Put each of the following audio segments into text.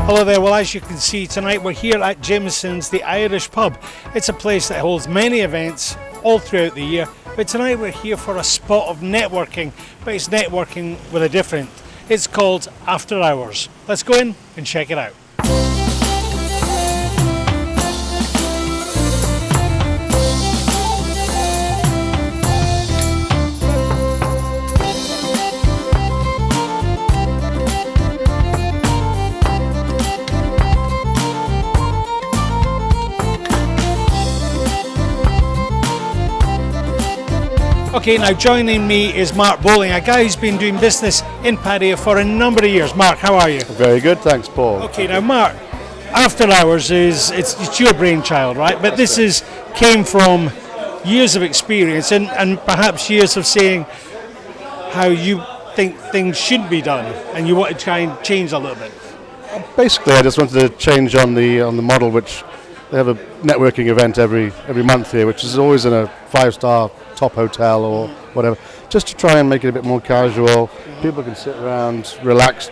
Hello there, well as you can see tonight we're here at Jameson's, the Irish pub. It's a place that holds many events all throughout the year, but tonight we're here for a spot of networking, but it's networking with a different. It's called After Hours. Let's go in and check it out. Okay, now joining me is Mark Bowling, a guy who's been doing business in Paddy for a number of years. Mark, how are you? Very good, thanks, Paul. Okay, now Mark, After Hours it's your brainchild, right? But this came from years of experience and perhaps years of seeing how you think things should be done, and you want to try and change a little bit. Basically, I just wanted to change on the model, which they have a networking event every month here, which is always in a 5-star top hotel or whatever, just to try and make it a bit more casual. People can sit around, relax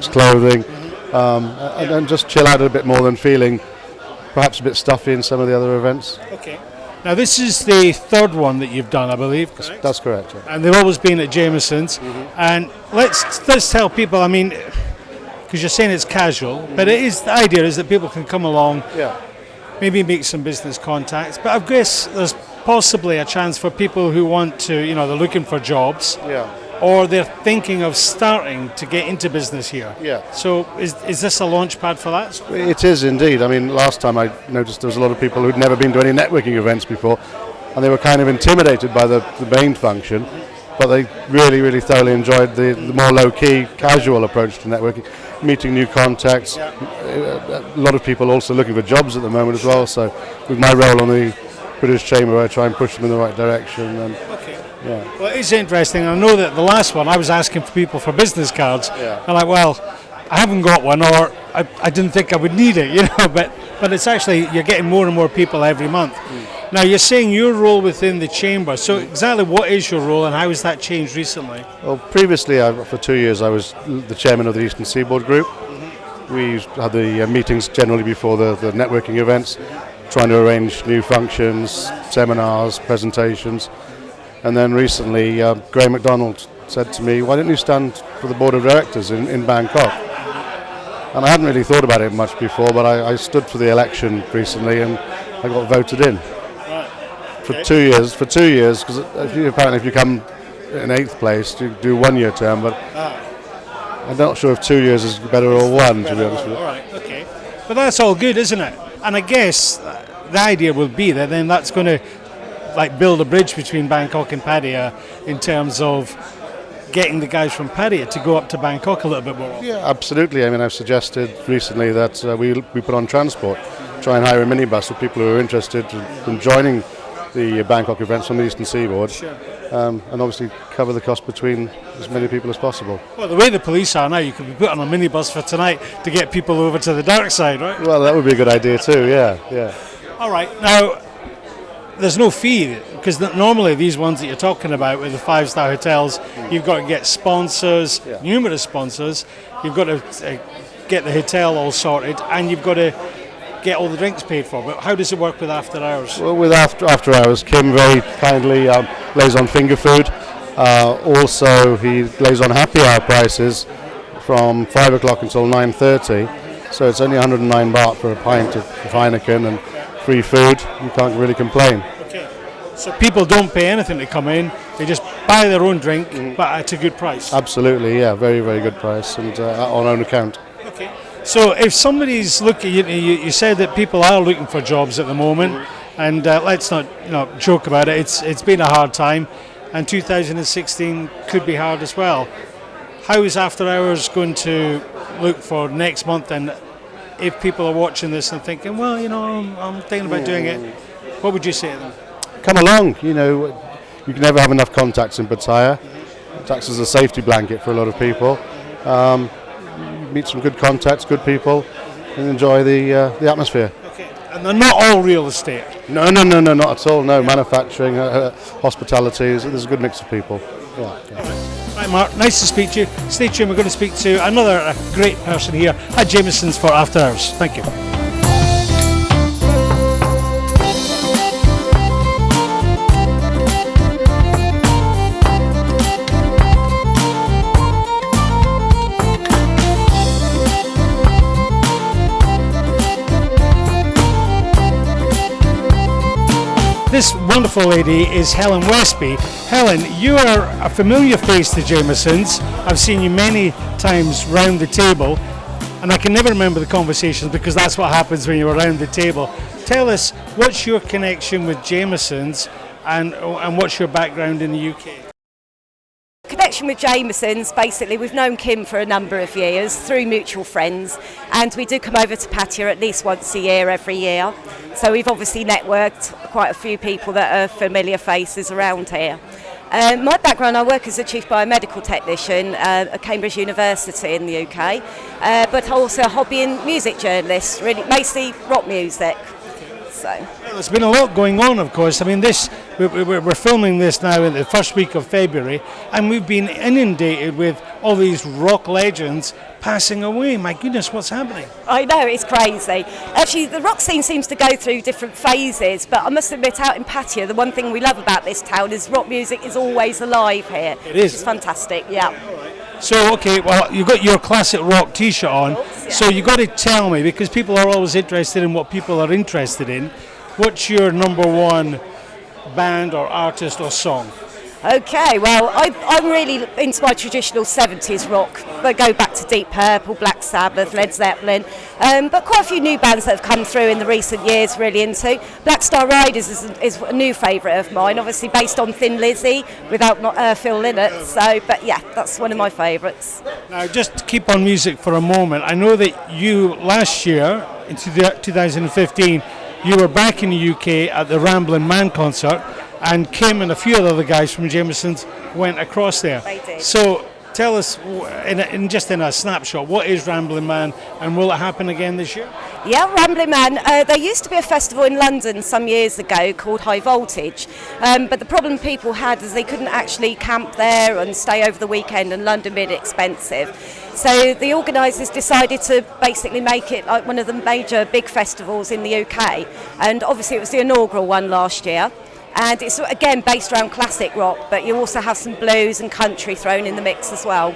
clothing, and just chill out a bit more than feeling perhaps a bit stuffy in some of the other events. Okay. Now this is the third one that you've done, I believe. Correct? That's correct. Yeah. And they've always been at Jameson's. And let's tell people. I mean, because you're saying it's casual, but the idea is that people can come along. Yeah. Maybe make some business contacts, but I guess there's possibly a chance for people who want to, they're looking for jobs, or they're thinking of starting to get into business here. Yeah. So is this a launch pad for that? It is indeed. I mean, last time I noticed there was a lot of people who'd never been to any networking events before, and they were kind of intimidated by the main function, but they really, really thoroughly enjoyed the more low-key, casual approach to networking, meeting new contacts. A lot of people also looking for jobs at the moment as well, so with my role on the British Chamber, I try and push them in the right direction. And, Well, it's interesting. I know that the last one, I was asking for people for business cards. I'm like, well, I haven't got one, or I didn't think I would need it, but it's actually, you're getting more and more people every month. Now, you're saying your role within the Chamber, so exactly what is your role and how has that changed recently? Well, previously, for 2 years, I was the chairman of the Eastern Seaboard Group. We had the meetings generally before the networking events, trying to arrange new functions, seminars, presentations. And then recently, Graham MacDonald said to me, why don't you stand for the board of directors in Bangkok? And I hadn't really thought about it much before, but I stood for the election recently and I got voted in. For 2 years, because apparently if you come in 8th place, you do 1 year term, but I'm not sure if 2 years is better or one, to be honest with you. All right, okay. But that's all good, isn't it? And I guess the idea will be that then that's going to build a bridge between Bangkok and Pattaya in terms of getting the guys from Pattaya to go up to Bangkok a little bit more. Yeah, absolutely. I mean, I've suggested recently that we put on transport, try and hire a minibus for people who are interested in joining the Bangkok events from the Eastern Seaboard, and obviously cover the cost between as many people as possible. Well, the way the police are now, you could be put on a minibus for tonight to get people over to the dark side, right? Well, that would be a good idea too, yeah. All right, now, there's no fee, because normally these ones that you're talking about with the 5-star hotels, you've got to get sponsors, numerous sponsors, you've got to get the hotel all sorted, and you've got to get all the drinks paid for. But how does it work with After Hours? Well, with After Hours, Kim very kindly lays on finger food. Also, he lays on happy hour prices from 5 o'clock until 9:30. So it's only 109 baht for a pint of Heineken and free food. You can't really complain. Okay. So people don't pay anything to come in. They just buy their own drink, but at a good price. Absolutely, yeah. Very, very good price, and on own account. Okay. So if somebody's looking, you said that people are looking for jobs at the moment, and let's not joke about it. It's been a hard time, and 2016 could be hard as well. How is After Hours going to look for next month? And if people are watching this and thinking, well, I'm thinking about doing it, what would you say to them? Come along. You can never have enough contacts in Pattaya. It acts as a safety blanket for a lot of people. Meet some good contacts, good people, and enjoy the atmosphere. Okay. And they're not all real estate? No, not at all. No, manufacturing, hospitality. There's a good mix of people. Yeah. Right, Hi Mark, nice to speak to you. Stay tuned, we're going to speak to another great person here at Jameson's for After Hours. Thank you. This wonderful lady is Helen Westby. Helen, you are a familiar face to Jameson's. I've seen you many times round the table, and I can never remember the conversations because that's what happens when you're around the table. Tell us, what's your connection with Jameson's and what's your background in the UK? Connection with Jameson's, basically we've known Kim for a number of years through mutual friends, and we do come over to Pattaya at least once a year every year, so we've obviously networked quite a few people that are familiar faces around here. My background, I work as a chief biomedical technician at Cambridge University in the UK, but also a hobby and music journalist, really mostly rock music. Well, there's been a lot going on, of course. I mean, we're filming this now in the first week of February, and we've been inundated with all these rock legends passing away. My goodness, what's happening? I know, it's crazy. Actually, the rock scene seems to go through different phases, but I must admit, out in Pattaya, the one thing we love about this town is rock music is always alive here. It is. It's fantastic, yeah. So, okay, well, you've got your classic rock t-shirt on, course, yeah. So you've got to tell me, because people are always interested in what people are interested in, what's your number one band or artist or song? Okay, well, I'm really into my traditional 70s rock. They go back to Deep Purple, Black Sabbath, Led Zeppelin, but quite a few new bands that have come through in the recent years really into. Black Star Riders is a new favourite of mine, obviously based on Thin Lizzy without Phil Lynott, so, but yeah, that's one of my favourites. Now, just to keep on music for a moment, I know that you, last year, in 2015, you were back in the UK at the Ramblin' Man concert, and Kim and a few other guys from Jameson's went across there. They did. So tell us, in a snapshot, what is Ramblin' Man, and will it happen again this year? Yeah, Ramblin' Man. There used to be a festival in London some years ago called High Voltage, but the problem people had is they couldn't actually camp there and stay over the weekend, and London made it expensive. So the organisers decided to basically make it like one of the major big festivals in the UK, and obviously it was the inaugural one last year. And it's again based around classic rock, but you also have some blues and country thrown in the mix as well.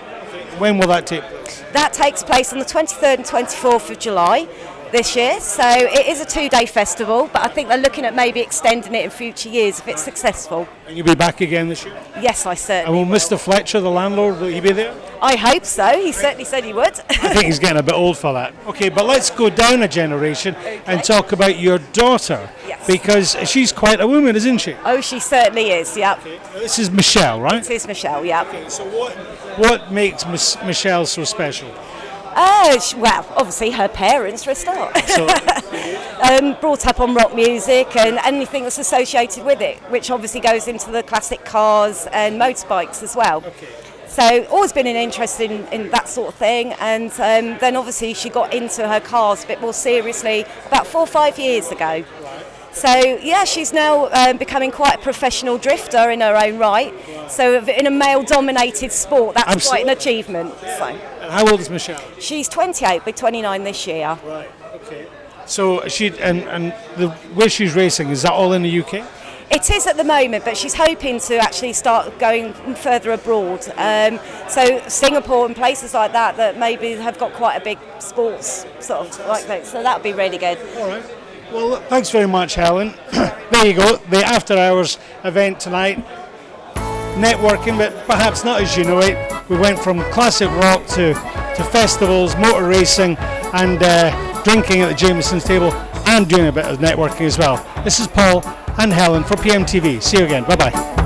When will that take place? That takes place on the 23rd and 24th of July this year, so it is a 2-day festival, but I think they're looking at maybe extending it in future years if it's successful. And you'll be back again this year? Yes, I certainly And will Mr. Fletcher, the landlord, will he be there? I hope so, he certainly said he would. I think he's getting a bit old for that. Okay, but let's go down a generation and talk about your daughter. Yes. Because she's quite a woman, isn't she? Oh, she certainly is, yeah. Okay. This is Michelle, right? It is Michelle, yeah. Okay, so what makes Michelle so special? Well, obviously her parents for a start. So, brought up on rock music and anything that's associated with it, which obviously goes into the classic cars and motorbikes as well. okay. So always been an interest in that sort of thing, and then obviously she got into her cars a bit more seriously about 4 or 5 years ago. So yeah, she's now becoming quite a professional drifter in her own right. So in a male-dominated sport, that's Absolutely. quite an achievement. So And how old is Michelle? she's 28, be 29 this year. Right, okay. So and the way she's racing, is that all in the UK? It is at the moment, but she's hoping to actually start going further abroad. So Singapore and places like that maybe have got quite a big sports sort of like that. So that would be really good. All right. Well, thanks very much, Helen. There you go, the After Hours event tonight. Networking, but perhaps not as you know it. We went from classic rock to festivals, motor racing, and drinking at the Jameson's table, and doing a bit of networking as well. This is Paul and Helen for PMTV. See you again. Bye-bye.